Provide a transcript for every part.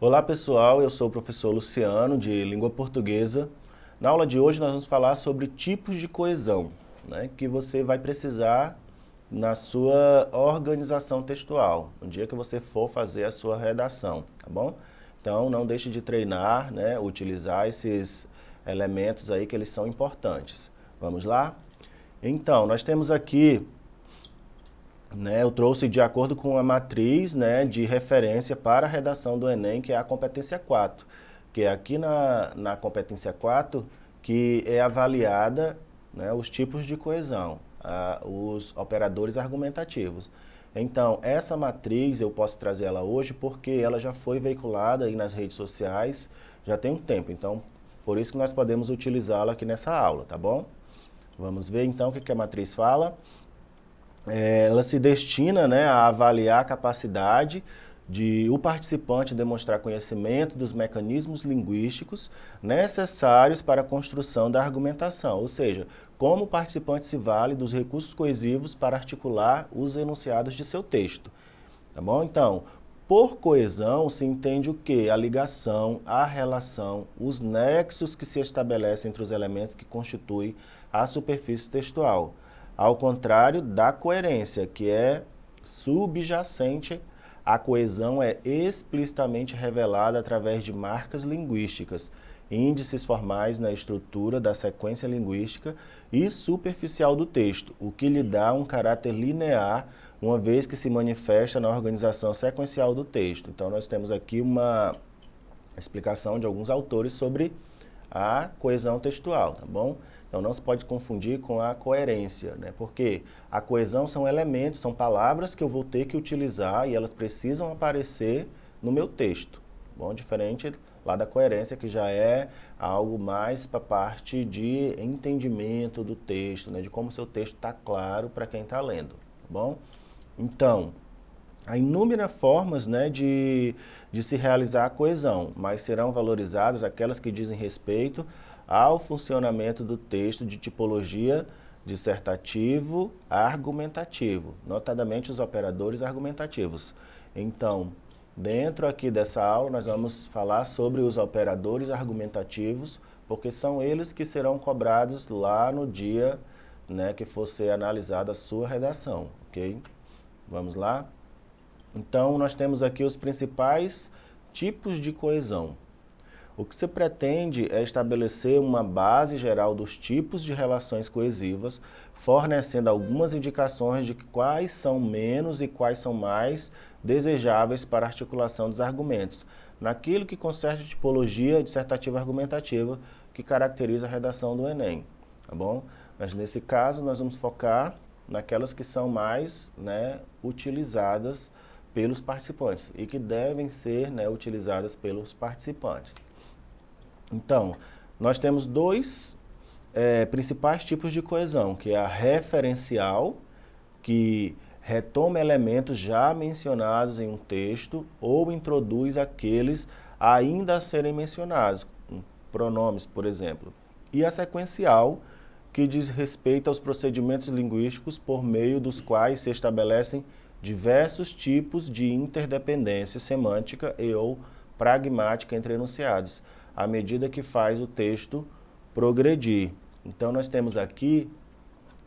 Olá pessoal, eu sou o professor Luciano de Língua Portuguesa. Na aula de hoje nós vamos falar sobre tipos de coesão, né, que você vai precisar na sua organização textual, no dia que você for fazer a sua redação, tá bom? Então não deixe de treinar, né, utilizar esses elementos aí que eles são importantes. Vamos lá? Então, nós temos aqui, eu trouxe de acordo com a matriz, de referência para a redação do Enem, que é a competência 4, que é aqui na competência 4 que é avaliada, os tipos de coesão, os operadores argumentativos. Então, essa matriz eu posso trazer ela hoje porque ela já foi veiculada aí nas redes sociais, já tem um tempo, então por isso que nós podemos utilizá-la aqui nessa aula, tá bom? Vamos ver então o que a matriz fala. Ela se destina, a avaliar a capacidade de o participante demonstrar conhecimento dos mecanismos linguísticos necessários para a construção da argumentação, ou seja, como o participante se vale dos recursos coesivos para articular os enunciados de seu texto. Tá bom? Então, por coesão se entende o quê? A ligação, a relação, os nexos que se estabelecem entre os elementos que constituem a superfície textual. Ao contrário da coerência, que é subjacente, a coesão é explicitamente revelada através de marcas linguísticas, índices formais na estrutura da sequência linguística e superficial do texto, o que lhe dá um caráter linear, uma vez que se manifesta na organização sequencial do texto. Então, nós temos aqui uma explicação de alguns autores sobre a coesão textual, tá bom? Então, não se pode confundir com a coerência, porque a coesão são elementos, são palavras que eu vou ter que utilizar e elas precisam aparecer no meu texto, tá bom? Diferente lá da coerência, que já é algo mais para a parte de entendimento do texto, de como o seu texto está claro para quem está lendo, tá bom? Então, há inúmeras formas de se realizar a coesão, mas serão valorizadas aquelas que dizem respeito ao funcionamento do texto de tipologia dissertativo argumentativo, notadamente os operadores argumentativos. Então, dentro aqui dessa aula, nós vamos falar sobre os operadores argumentativos, porque são eles que serão cobrados lá no dia que for ser analisada a sua redação, ok? Vamos lá? Então, nós temos aqui os principais tipos de coesão. O que se pretende é estabelecer uma base geral dos tipos de relações coesivas, fornecendo algumas indicações de quais são menos e quais são mais desejáveis para a articulação dos argumentos, naquilo que concerne a tipologia dissertativa argumentativa que caracteriza a redação do Enem, tá bom? Mas nesse caso nós vamos focar naquelas que são mais utilizadas pelos participantes e que devem ser utilizadas pelos participantes. Então, nós temos dois principais tipos de coesão, que é a referencial, que retoma elementos já mencionados em um texto ou introduz aqueles ainda a serem mencionados, pronomes, por exemplo. E a sequencial, que diz respeito aos procedimentos linguísticos por meio dos quais se estabelecem diversos tipos de interdependência semântica e ou pragmática entre enunciados, à medida que faz o texto progredir. Então, nós temos aqui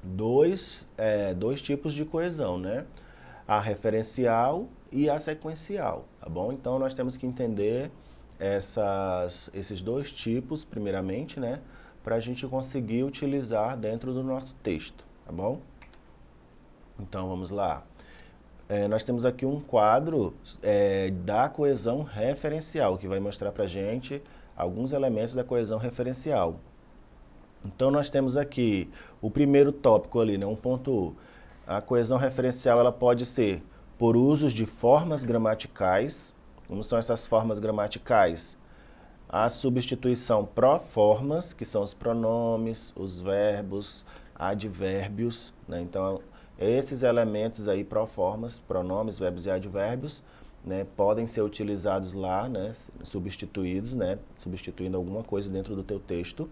dois tipos de coesão, a referencial e a sequencial, tá bom? Então, nós temos que entender esses dois tipos, primeiramente, para a gente conseguir utilizar dentro do nosso texto, tá bom? Então, vamos lá. Nós temos aqui um quadro da coesão referencial, que vai mostrar para a gente alguns elementos da coesão referencial. Então, nós temos aqui o primeiro tópico ali, 1.1. A coesão referencial ela pode ser por usos de formas gramaticais. Como são essas formas gramaticais? A substituição proformas, que são os pronomes, os verbos, advérbios, Então, esses elementos aí, proformas, pronomes, verbos e advérbios, podem ser utilizados lá, substituídos, substituindo alguma coisa dentro do teu texto.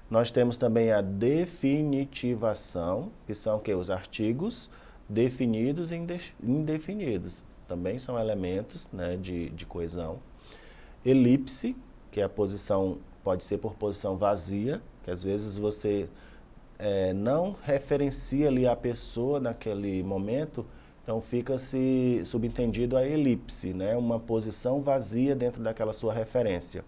Nós temos também a definitivação, que são o quê? Os artigos definidos e indefinidos. Também são elementos de coesão. elipse, que é a posição, pode ser por posição vazia, que às vezes você não referencia ali a pessoa naquele momento, então fica-se subentendido a elipse, né? Uma posição vazia dentro daquela sua referência.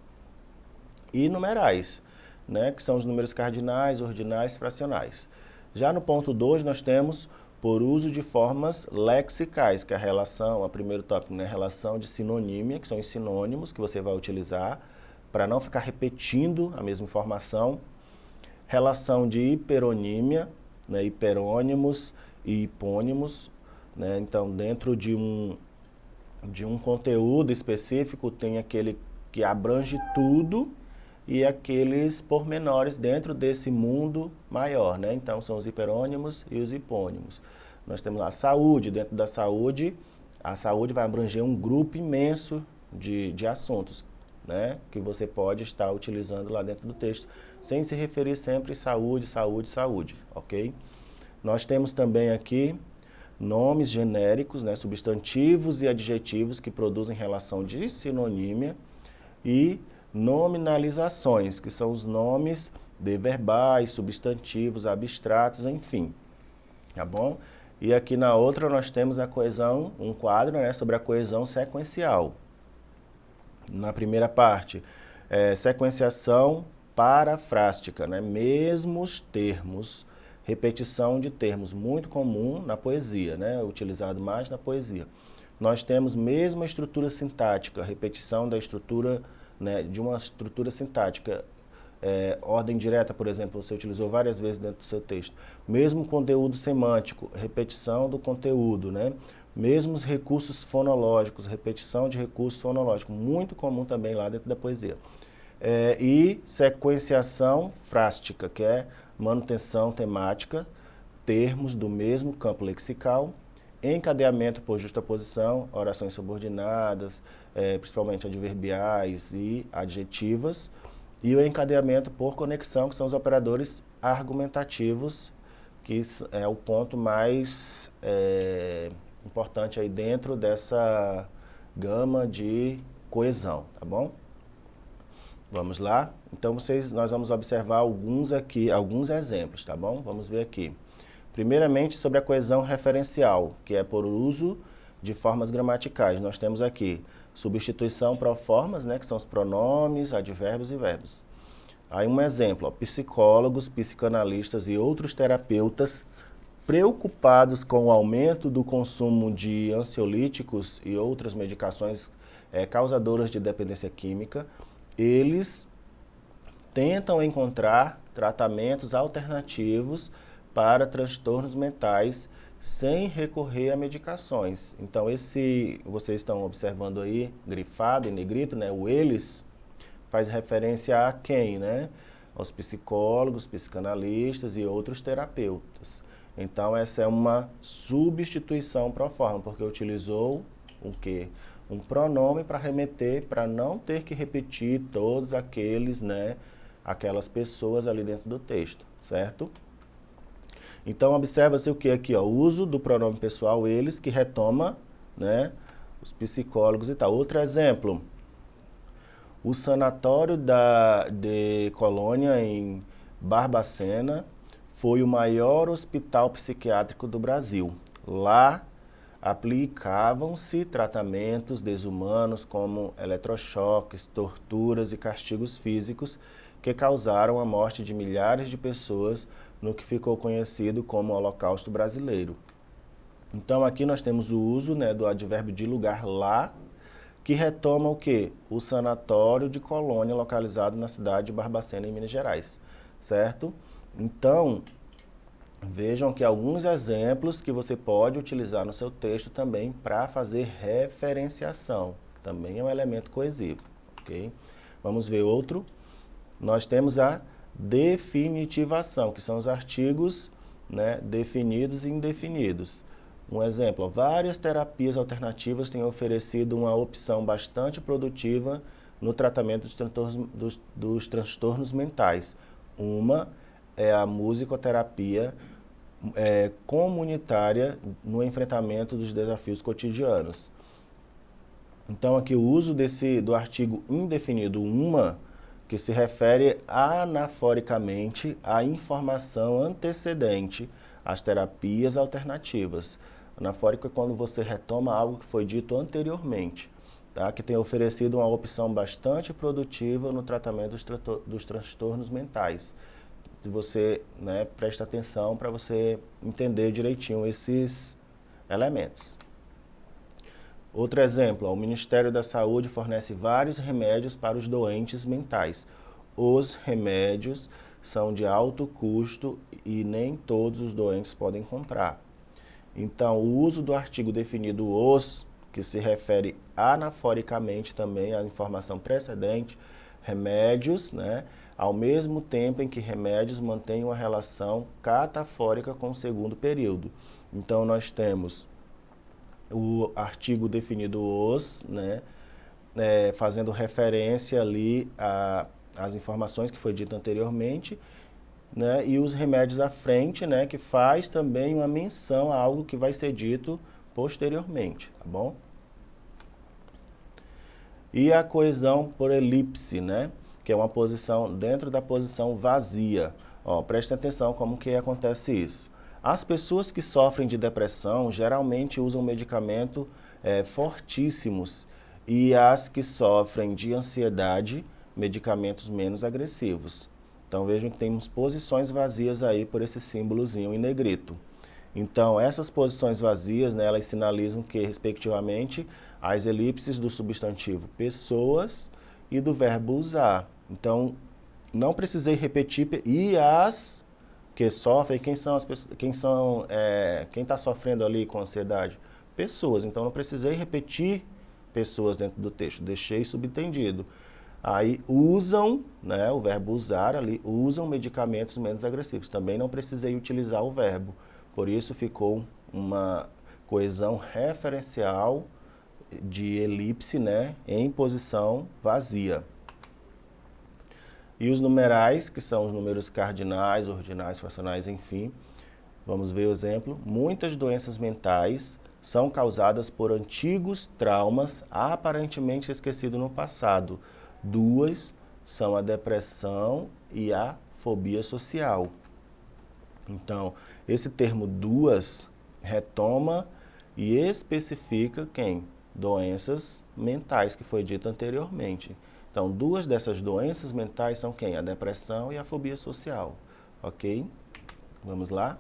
E numerais, né? Que são os números cardinais, ordinais, fracionais. Já no ponto 2 nós temos por uso de formas lexicais, que é a relação, o primeiro tópico, né? Relação de sinonímia, que são os sinônimos que você vai utilizar para não ficar repetindo a mesma informação. Relação de hiperonímia, né? Hiperônimos e hipônimos, né? Então, dentro de um conteúdo específico, tem aquele que abrange tudo e aqueles pormenores dentro desse mundo maior, né? Então, são os hiperônimos e os hipônimos. Nós temos a saúde, dentro da saúde, a saúde vai abranger um grupo imenso de assuntos, né? Que você pode estar utilizando lá dentro do texto, sem se referir sempre saúde, saúde, saúde, ok? Nós temos também aqui nomes genéricos, né? Substantivos e adjetivos que produzem relação de sinonímia e nominalizações, que são os nomes de verbais, substantivos, abstratos, enfim, tá bom? E aqui na outra nós temos a coesão, um quadro, né, sobre a coesão sequencial. Na primeira parte, sequenciação parafrástica, né, mesmos termos, repetição de termos, muito comum na poesia, né, utilizado mais na poesia. Nós temos mesma estrutura sintática, repetição da estrutura, né, de uma estrutura sintática. Ordem direta, por exemplo, você utilizou várias vezes dentro do seu texto. Mesmo conteúdo semântico, repetição do conteúdo, né? Mesmos recursos fonológicos, repetição de recursos fonológicos, muito comum também lá dentro da poesia. E sequenciação frástica, que é manutenção temática, termos do mesmo campo lexical, encadeamento por justaposição, orações subordinadas, principalmente adverbiais e adjetivas, e o encadeamento por conexão, que são os operadores argumentativos, que é o ponto mais importante aí dentro dessa gama de coesão, tá bom? Vamos lá? Então nós vamos observar alguns exemplos, tá bom? Vamos ver aqui. Primeiramente, sobre a coesão referencial, que é por uso de formas gramaticais. Nós temos aqui substituição proformas, né, que são os pronomes, advérbios e verbos. Aí um exemplo, ó, psicólogos, psicanalistas e outros terapeutas preocupados com o aumento do consumo de ansiolíticos e outras medicações causadoras de dependência química, eles tentam encontrar tratamentos alternativos para transtornos mentais sem recorrer a medicações. Então, vocês estão observando aí, grifado em negrito, né? O eles faz referência a quem, né? Aos psicólogos, psicanalistas e outros terapeutas. Então, essa é uma substituição pro forma, porque utilizou o quê? Um pronome para remeter, para não ter que repetir todos aquelas pessoas ali dentro do texto, certo? Então, observa-se o que aqui, ó, o uso do pronome pessoal eles, que retoma, né, os psicólogos e tal. Outro exemplo, o sanatório de Colônia, em Barbacena, foi o maior hospital psiquiátrico do Brasil. Lá aplicavam-se tratamentos desumanos como eletrochoques, torturas e castigos físicos que causaram a morte de milhares de pessoas no que ficou conhecido como Holocausto Brasileiro. Então aqui nós temos o uso, né, do advérbio de lugar lá, que retoma o quê? O sanatório de Colônia, localizado na cidade de Barbacena, em Minas Gerais, certo? Então, vejam aqui alguns exemplos que você pode utilizar no seu texto também para fazer referenciação. Também é um elemento coesivo, ok? Vamos ver outro. Nós temos a definitivação, que são os artigos, né, definidos e indefinidos. Um exemplo, várias terapias alternativas têm oferecido uma opção bastante produtiva no tratamento dos transtornos mentais. Uma é a musicoterapia comunitária no enfrentamento dos desafios cotidianos. Então, aqui o uso do artigo indefinido uma, que se refere anaforicamente à informação antecedente às terapias alternativas. Anafórico é quando você retoma algo que foi dito anteriormente, tá? Que tem oferecido uma opção bastante produtiva no tratamento dos transtornos mentais. Se você, né, presta atenção para você entender direitinho esses elementos. Outro exemplo, o Ministério da Saúde fornece vários remédios para os doentes mentais. Os remédios são de alto custo e nem todos os doentes podem comprar. Então, o uso do artigo definido os, que se refere anaforicamente também à informação precedente, remédios, né, ao mesmo tempo em que remédios mantêm uma relação catafórica com o segundo período. Então, nós temos o artigo definido os, né, fazendo referência ali às informações que foi dito anteriormente, né, e os remédios à frente, né, que faz também uma menção a algo que vai ser dito posteriormente, tá bom? E a coesão por elipse, né, que é uma posição dentro da posição vazia. Ó, preste atenção como que acontece isso. As pessoas que sofrem de depressão geralmente usam medicamentos fortíssimos e as que sofrem de ansiedade, medicamentos menos agressivos. Então vejam que temos posições vazias aí por esse símbolozinho em negrito. Então essas posições vazias, né, elas sinalizam que, respectivamente, as elipses do substantivo pessoas e do verbo usar. Então não precisei repetir, e as que sofrem, quem são as pessoas, quem está sofrendo ali com ansiedade? Pessoas. Então não precisei repetir pessoas dentro do texto, deixei subentendido. Aí usam, né, o verbo usar ali, usam medicamentos menos agressivos. Também não precisei utilizar o verbo. Por isso ficou uma coesão referencial de elipse, né, em posição vazia. E os numerais, que são os números cardinais, ordinais, fracionais, enfim. Vamos ver o exemplo. Muitas doenças mentais são causadas por antigos traumas aparentemente esquecidos no passado. Duas são a depressão e a fobia social. Então, esse termo duas retoma e especifica quem? Doenças mentais, que foi dito anteriormente. Então, duas dessas doenças mentais são quem? A depressão e a fobia social. Ok? Vamos lá?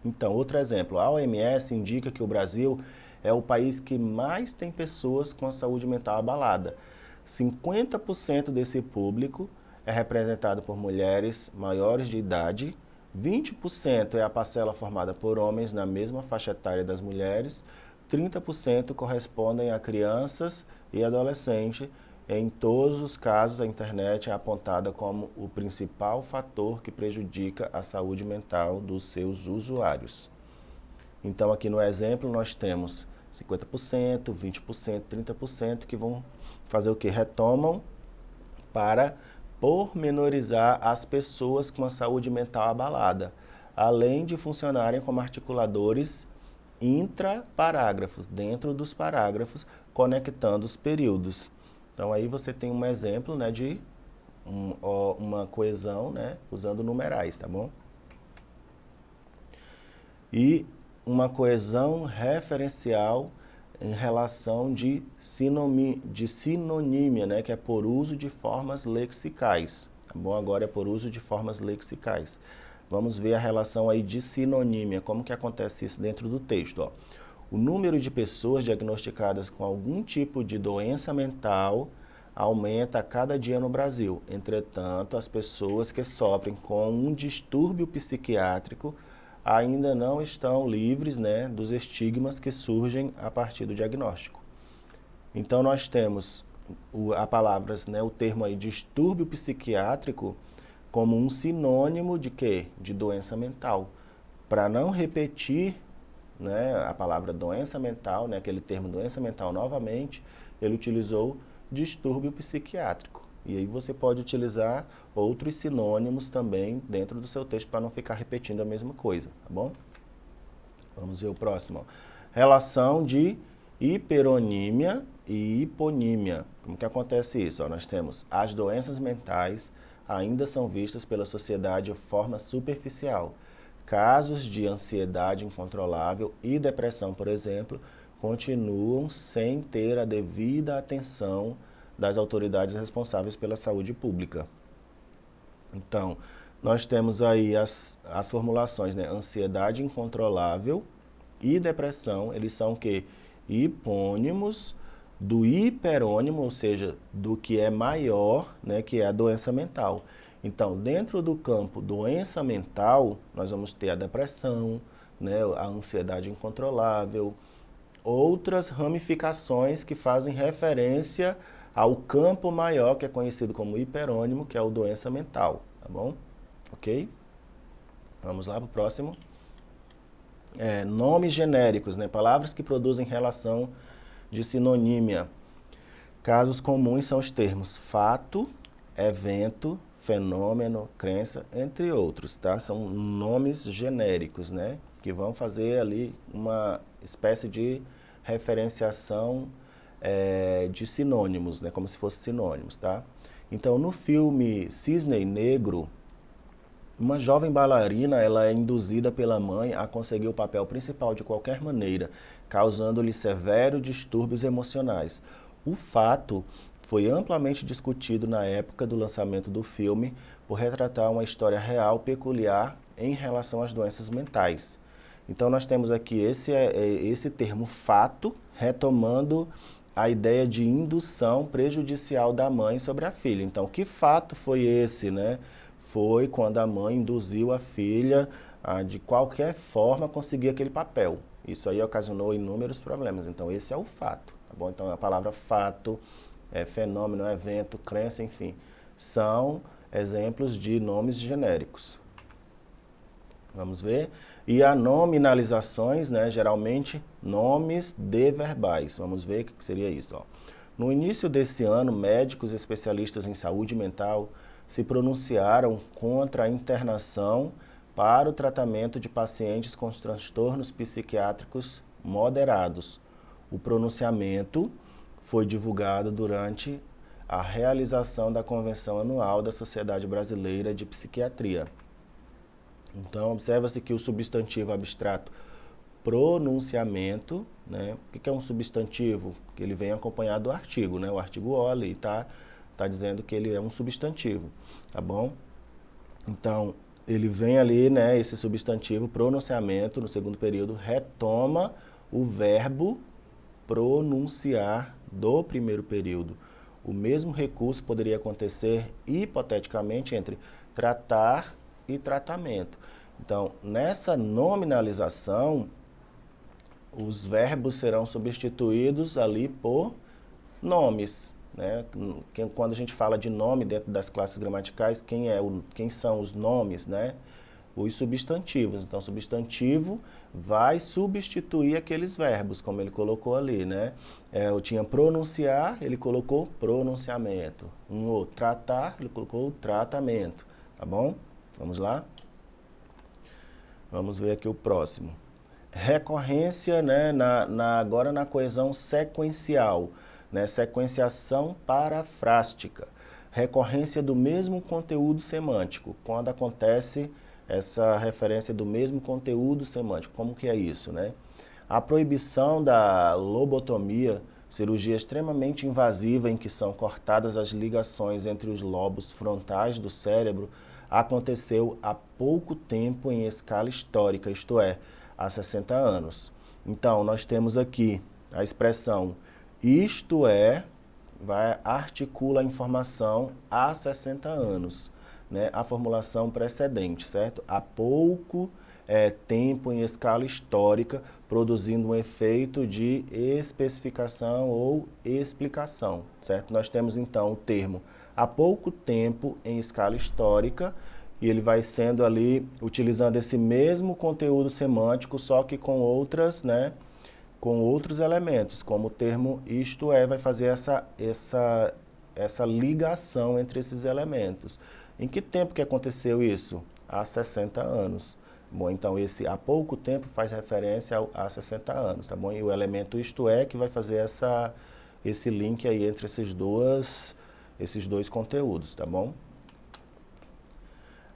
Então, outro exemplo. A OMS indica que o Brasil é o país que mais tem pessoas com a saúde mental abalada. 50% desse público é representado por mulheres maiores de idade, 20% é a parcela formada por homens na mesma faixa etária das mulheres, 30% correspondem a crianças e adolescentes. Em todos os casos, a internet é apontada como o principal fator que prejudica a saúde mental dos seus usuários. Então, aqui no exemplo, nós temos 50%, 20%, 30% que vão fazer o quê? Retomam para pormenorizar as pessoas com a saúde mental abalada, além de funcionarem como articuladores intraparágrafos, dentro dos parágrafos, conectando os períodos. Então aí você tem um exemplo, né, de uma coesão, né, usando numerais, tá bom? E uma coesão referencial em relação de sinonímia, né, que é por uso de formas lexicais. Tá bom? Agora é por uso de formas lexicais. Vamos ver a relação aí de sinonímia, como que acontece isso dentro do texto, ó. O número de pessoas diagnosticadas com algum tipo de doença mental aumenta a cada dia no Brasil. Entretanto, as pessoas que sofrem com um distúrbio psiquiátrico ainda não estão livres, né, dos estigmas que surgem a partir do diagnóstico. Então, nós temos a palavra, né, o termo aí, distúrbio psiquiátrico, como um sinônimo de quê? De doença mental. Para não repetir, né, a palavra doença mental, né, aquele termo doença mental novamente, ele utilizou distúrbio psiquiátrico. E aí você pode utilizar outros sinônimos também dentro do seu texto para não ficar repetindo a mesma coisa, tá bom? Vamos ver o próximo. Relação de hiperonímia e hiponímia. Como que acontece isso? Ó, nós temos as doenças mentais ainda são vistas pela sociedade de forma superficial. Casos de ansiedade incontrolável e depressão, por exemplo, continuam sem ter a devida atenção das autoridades responsáveis pela saúde pública. Então, nós temos aí as formulações, né? Ansiedade incontrolável e depressão, eles são o quê? Hipônimos do hiperônimo, ou seja, do que é maior, né? Que é a doença mental. Então, dentro do campo doença mental, nós vamos ter a depressão, né? A ansiedade incontrolável, outras ramificações que fazem referência ao campo maior, que é conhecido como hiperônimo, que é o doença mental, tá bom? Ok? Vamos lá para o próximo. Nomes genéricos, né? Palavras que produzem relação de sinonímia. Casos comuns são os termos fato, evento, fenômeno, crença, entre outros, tá? São nomes genéricos, né? Que vão fazer ali uma espécie de referenciação de sinônimos, né? Como se fossem sinônimos, tá? Então, no filme Cisne Negro, uma jovem bailarina, ela é induzida pela mãe a conseguir o papel principal de qualquer maneira, causando-lhe severos distúrbios emocionais. O fato foi amplamente discutido na época do lançamento do filme por retratar uma história real peculiar em relação às doenças mentais. Então nós temos aqui esse termo fato, retomando a ideia de indução prejudicial da mãe sobre a filha. Então, que fato foi esse, né? Foi quando a mãe induziu a filha a, de qualquer forma, conseguir aquele papel. Isso aí ocasionou inúmeros problemas. Então, esse é o fato, tá bom? Então, a palavra fato, fenômeno, evento, crença, enfim, são exemplos de nomes genéricos. Vamos ver? E há nominalizações, né, geralmente nomes de verbais. Vamos ver o que seria isso. Ó. No início desse ano, médicos especialistas em saúde mental se pronunciaram contra a internação para o tratamento de pacientes com transtornos psiquiátricos moderados. O pronunciamento foi divulgado durante a realização da Convenção Anual da Sociedade Brasileira de Psiquiatria. Então, observa-se que o substantivo abstrato pronunciamento, né? O que é um substantivo? Que ele vem acompanhado do artigo, né? O artigo ole e tá dizendo que ele é um substantivo, tá bom? Então, ele vem ali, né, esse substantivo pronunciamento, no segundo período, retoma o verbo pronunciar do primeiro período. O mesmo recurso poderia acontecer hipoteticamente entre tratar e tratamento. Então, nessa nominalização, os verbos serão substituídos ali por nomes, né? Quando a gente fala de nome dentro das classes gramaticais, quem são os nomes, né? Os substantivos. Então, substantivo vai substituir aqueles verbos, como ele colocou ali, né? Eu tinha pronunciar, ele colocou pronunciamento. Um outro, tratar, ele colocou tratamento, tá bom? Vamos lá? Vamos ver aqui o próximo. Recorrência, né, agora na coesão sequencial, né, sequenciação parafrástica. Recorrência do mesmo conteúdo semântico, quando acontece essa referência do mesmo conteúdo semântico. Como que é isso, né? A proibição da lobotomia, cirurgia extremamente invasiva em que são cortadas as ligações entre os lobos frontais do cérebro, aconteceu há pouco tempo em escala histórica, isto é, há 60 anos. Então, nós temos aqui a expressão isto é, articula a informação há 60 anos, né? A formulação precedente, certo? Há pouco tempo em escala histórica, produzindo um efeito de especificação ou explicação, certo? Nós temos então o termo há pouco tempo em escala histórica, e ele vai sendo ali, utilizando esse mesmo conteúdo semântico, só que com outras, né, com outros elementos, como o termo isto é, vai fazer essa ligação entre esses elementos. Em que tempo que aconteceu isso? Há 60 anos. Bom, então esse há pouco tempo faz referência a 60 anos, tá bom? E o elemento isto é que vai fazer esse link aí entre esses dois conteúdos, tá bom?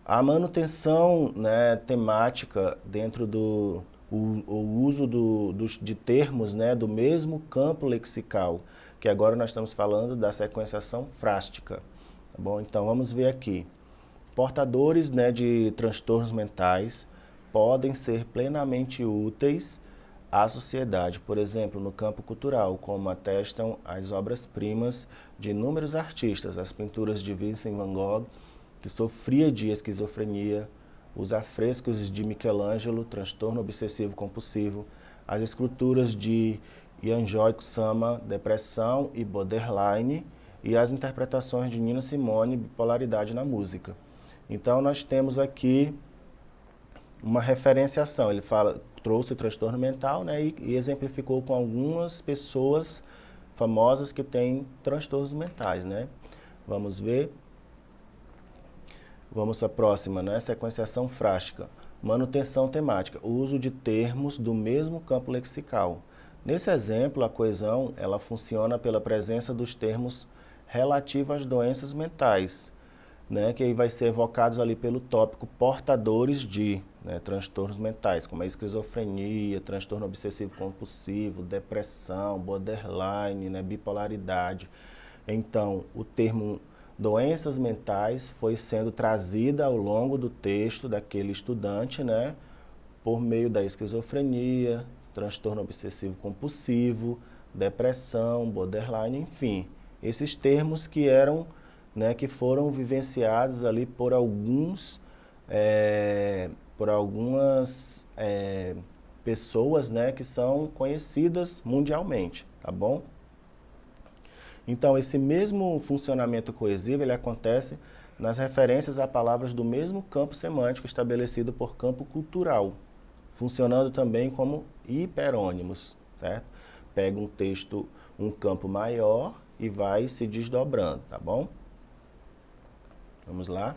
A manutenção, né, temática dentro o uso de termos, né, do mesmo campo lexical, que agora nós estamos falando da sequenciação frástica, tá bom? Então vamos ver aqui. Portadores, né, de transtornos mentais podem ser plenamente úteis à sociedade, por exemplo, no campo cultural, como atestam as obras-primas de inúmeros artistas, as pinturas de Vincent van Gogh, que sofria de esquizofrenia, os afrescos de Michelangelo, transtorno obsessivo-compulsivo, as esculturas de Jan Kusama, depressão e borderline, e as interpretações de Nina Simone, bipolaridade na música. Então nós temos aqui uma referenciação, ele trouxe o transtorno mental, né, e exemplificou com algumas pessoas famosas que têm transtornos mentais, né. Vamos ver. Vamos para a próxima, né? Sequenciação frástica. Manutenção temática. O uso de termos do mesmo campo lexical. Nesse exemplo, a coesão ela funciona pela presença dos termos relativos às doenças mentais, né? Que aí vai ser evocados ali pelo tópico portadores de, né, transtornos mentais, como a esquizofrenia, transtorno obsessivo-compulsivo, depressão, borderline, né, bipolaridade. Então, o termo doenças mentais foi sendo trazida ao longo do texto daquele estudante, né, por meio da esquizofrenia, transtorno obsessivo-compulsivo, depressão, borderline, enfim. Esses termos que eram, né, que foram vivenciados ali por algumas pessoas, né, que são conhecidas mundialmente, tá bom? Então, esse mesmo funcionamento coesivo, ele acontece nas referências a palavras do mesmo campo semântico estabelecido por campo cultural, funcionando também como hiperônimos, certo? Pega um texto, um campo maior e vai se desdobrando, tá bom? Vamos lá.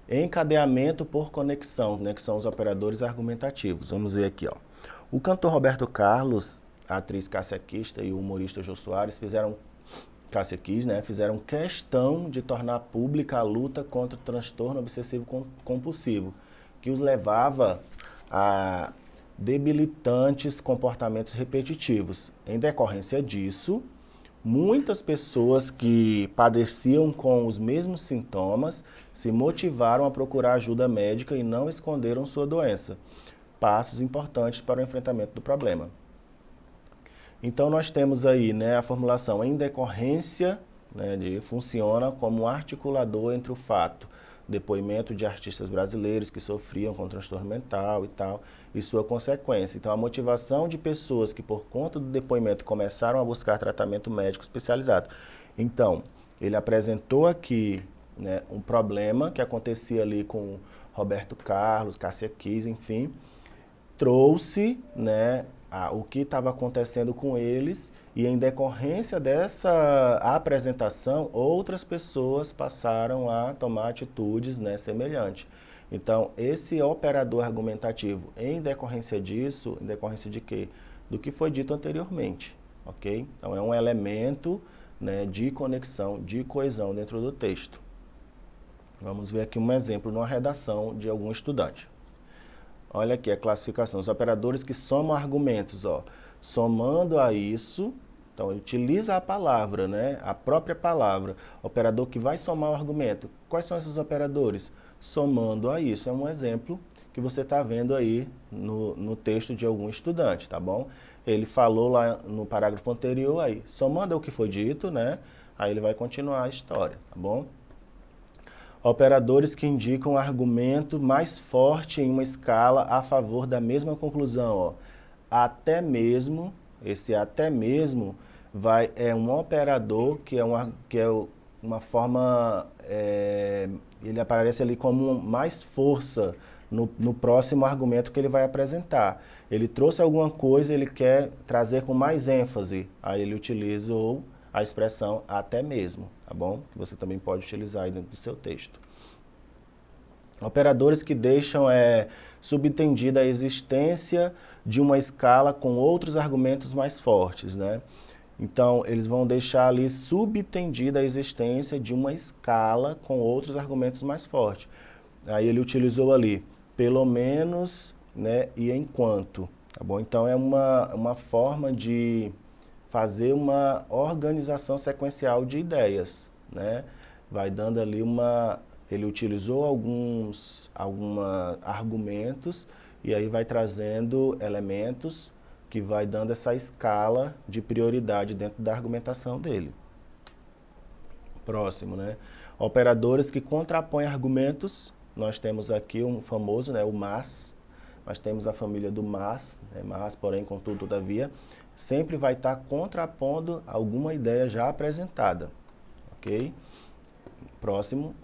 Encadeamento por conexão, né, que são os operadores argumentativos. Vamos ver aqui, ó. O cantor Roberto Carlos, a atriz Cássia Kiss e o humorista Jô Soares fizeram questão de tornar pública a luta contra o transtorno obsessivo-compulsivo, que os levava a debilitantes comportamentos repetitivos. Em decorrência disso, muitas pessoas que padeciam com os mesmos sintomas se motivaram a procurar ajuda médica e não esconderam sua doença. Passos importantes para o enfrentamento do problema. Então nós temos aí, né, a formulação em decorrência, né, funciona como um articulador entre o fato, depoimento de artistas brasileiros que sofriam com transtorno mental e tal, e sua consequência. Então a motivação de pessoas que por conta do depoimento começaram a buscar tratamento médico especializado. Então, ele apresentou aqui, né, um problema que acontecia ali com Roberto Carlos, Cássia Kiss, enfim, trouxe, né, o que estava acontecendo com eles e em decorrência dessa apresentação, outras pessoas passaram a tomar atitudes, né, semelhantes. Então, esse operador argumentativo, em decorrência disso, em decorrência de quê? Do que foi dito anteriormente, ok? Então, é um elemento, né, de conexão, de coesão dentro do texto. Vamos ver aqui um exemplo numa redação de algum estudante. Olha aqui a classificação, os operadores que somam argumentos, ó, somando a isso, então utiliza a palavra, né, a própria palavra, operador que vai somar o argumento. Quais são esses operadores? Somando a isso, é um exemplo que você está vendo aí no texto de algum estudante, tá bom? Ele falou lá no parágrafo anterior, aí, somando ao que foi dito, né, aí ele vai continuar a história, tá bom? Operadores que indicam argumento mais forte em uma escala a favor da mesma conclusão. Ó. Até mesmo, esse até mesmo é um operador que é uma forma, ele aparece ali como mais força no próximo argumento que ele vai apresentar. Ele trouxe alguma coisa, ele quer trazer com mais ênfase, aí ele utilizou a expressão até mesmo, tá bom? Que você também pode utilizar aí dentro do seu texto. Operadores que deixam subentendida a existência de uma escala com outros argumentos mais fortes, né? Então, eles vão deixar ali subentendida a existência de uma escala com outros argumentos mais fortes. Aí ele utilizou ali, pelo menos, né, e enquanto, tá bom? Então, é uma forma de fazer uma organização sequencial de ideias, né? Vai dando ali ele utilizou alguns argumentos e aí vai trazendo elementos que vai dando essa escala de prioridade dentro da argumentação dele. Próximo, né? Operadores que contrapõem argumentos. Nós temos aqui um famoso, né, o mas. Nós temos a família do mas, né, mas, porém, contudo, todavia, sempre vai estar contrapondo alguma ideia já apresentada, ok? Próximo,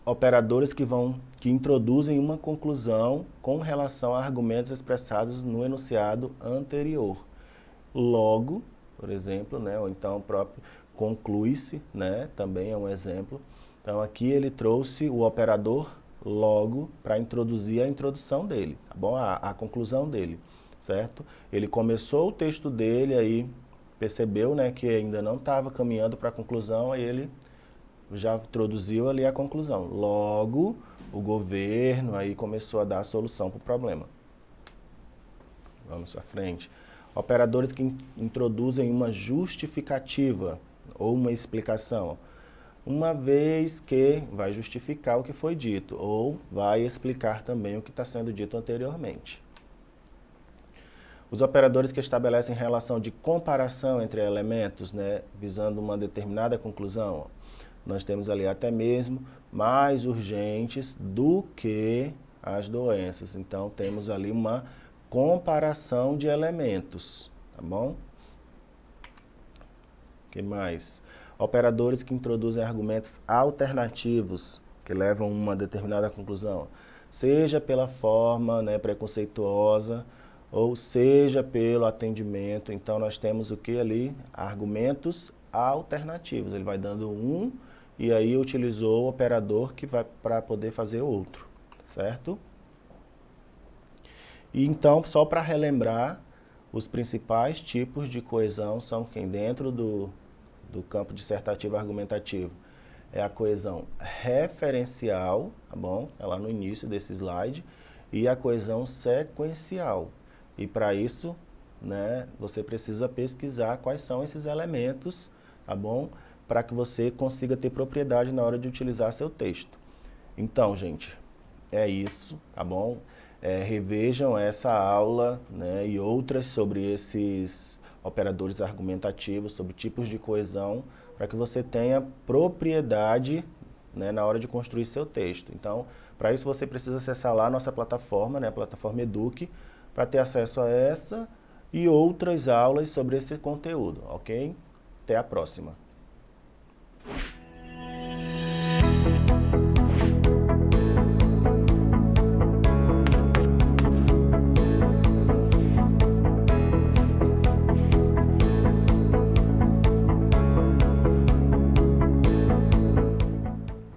operadores que introduzem uma conclusão com relação a argumentos expressados no enunciado anterior. Logo, por exemplo, né, ou então o próprio conclui-se, né, também é um exemplo. Então aqui ele trouxe o operador logo para introduzir a introdução dele, tá bom? A conclusão dele, certo? Ele começou o texto dele, aí percebeu, né, que ainda não estava caminhando para a conclusão, aí ele já introduziu ali a conclusão. Logo, o governo aí começou a dar a solução para o problema. Vamos à frente. Operadores que introduzem uma justificativa ou uma explicação. Uma vez que vai justificar o que foi dito, ou vai explicar também o que está sendo dito anteriormente. Os operadores que estabelecem relação de comparação entre elementos, né, visando uma determinada conclusão. Nós temos ali até mesmo mais urgentes do que as doenças. Então, temos ali uma comparação de elementos, tá bom? O que mais? Operadores que introduzem argumentos alternativos, que levam a uma determinada conclusão, seja pela forma, né, preconceituosa, ou seja pelo atendimento. Então, nós temos o que ali? Argumentos alternativos. Ele vai dando um e aí utilizou o operador que vai para poder fazer outro, certo? E então, só para relembrar, os principais tipos de coesão são quem dentro do campo dissertativo argumentativo é a coesão referencial, tá bom? É lá no início desse slide, e a coesão sequencial. E para isso, né, você precisa pesquisar quais são esses elementos, tá bom? Para que você consiga ter propriedade na hora de utilizar seu texto. Então, gente, é isso, tá bom? Revejam essa aula, né, e outras sobre esses operadores argumentativos, sobre tipos de coesão, para que você tenha propriedade, né, na hora de construir seu texto. Então, para isso você precisa acessar lá a nossa plataforma, né, a plataforma Eduque, para ter acesso a essa e outras aulas sobre esse conteúdo, ok? Até a próxima.